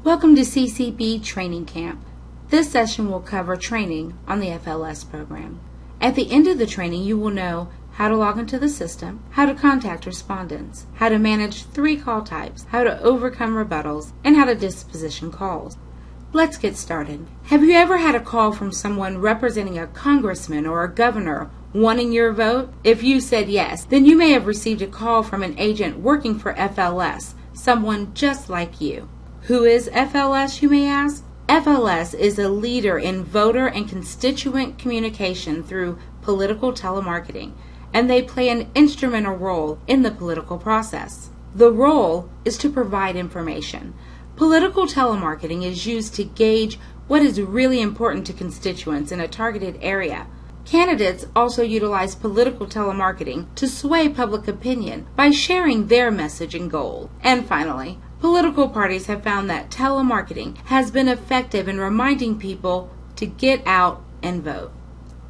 Welcome to CCB Training Camp. This session will cover training on the FLS program. At the end of the training, you will know how to log into the system, how to contact respondents, how to manage 3 call types, how to overcome rebuttals, and how to disposition calls. Let's get started. Have you ever had a call from someone representing a congressman or a governor wanting your vote? If you said yes, then you may have received a call from an agent working for FLS, someone just like you. Who is FLS, you may ask? FLS is a leader in voter and constituent communication through political telemarketing, and they play an instrumental role in the political process. The role is to provide information. Political telemarketing is used to gauge what is really important to constituents in a targeted area. Candidates also utilize political telemarketing to sway public opinion by sharing their message and goal. And finally, political parties have found that telemarketing has been effective in reminding people to get out and vote.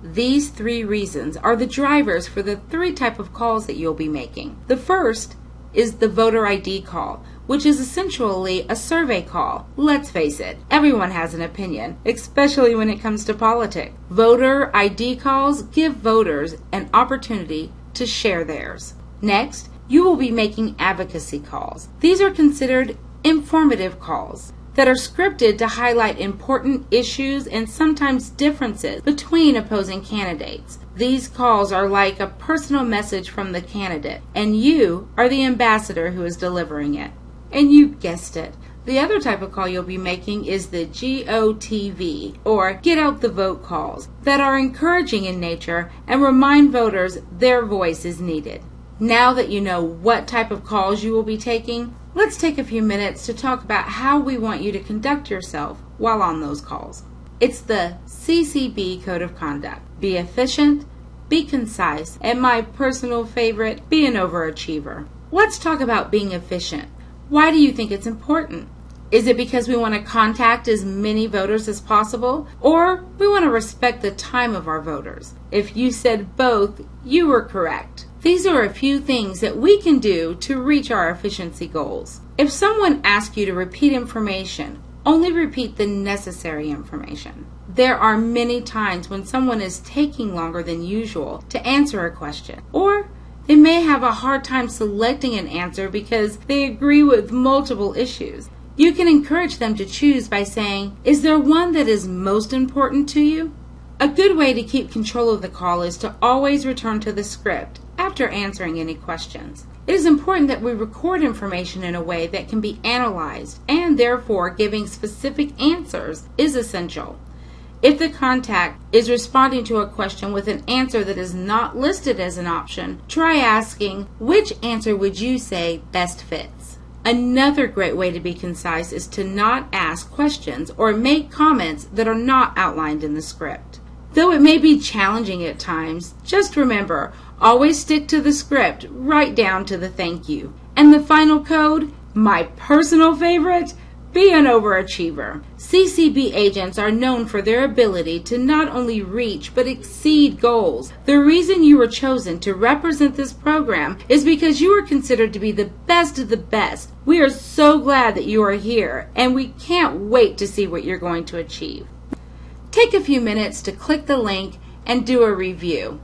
These 3 reasons are the drivers for the 3 types of calls that you'll be making. The first is the voter ID call, which is essentially a survey call. Let's face it, everyone has an opinion, especially when it comes to politics. Voter ID calls give voters an opportunity to share theirs. Next, you will be making advocacy calls. These are considered informative calls that are scripted to highlight important issues and sometimes differences between opposing candidates. These calls are like a personal message from the candidate, and you are the ambassador who is delivering it. And you guessed it. The other type of call you'll be making is the GOTV, or Get Out the Vote calls, that are encouraging in nature and remind voters their voice is needed. Now that you know what type of calls you will be taking, let's take a few minutes to talk about how we want you to conduct yourself while on those calls. It's the CCB Code of Conduct. Be efficient, be concise, and my personal favorite, be an overachiever. Let's talk about being efficient. Why do you think it's important? Is it because we want to contact as many voters as possible, or we want to respect the time of our voters? If you said both, you were correct. These are a few things that we can do to reach our efficiency goals. If someone asks you to repeat information, only repeat the necessary information. There are many times when someone is taking longer than usual to answer a question, or they may have a hard time selecting an answer because they agree with multiple issues. You can encourage them to choose by saying, "Is there one that is most important to you?" A good way to keep control of the call is to always return to the script after answering any questions. It is important that we record information in a way that can be analyzed, and therefore giving specific answers is essential. If the contact is responding to a question with an answer that is not listed as an option, try asking, "Which answer would you say best fits?" Another great way to be concise is to not ask questions or make comments that are not outlined in the script. Though it may be challenging at times, just remember, always stick to the script right down to the thank you. And the final code, my personal favorite, be an overachiever. CCB agents are known for their ability to not only reach but exceed goals. The reason you were chosen to represent this program is because you are considered to be the best of the best. We are so glad that you are here, and we can't wait to see what you're going to achieve. Take a few minutes to click the link and do a review.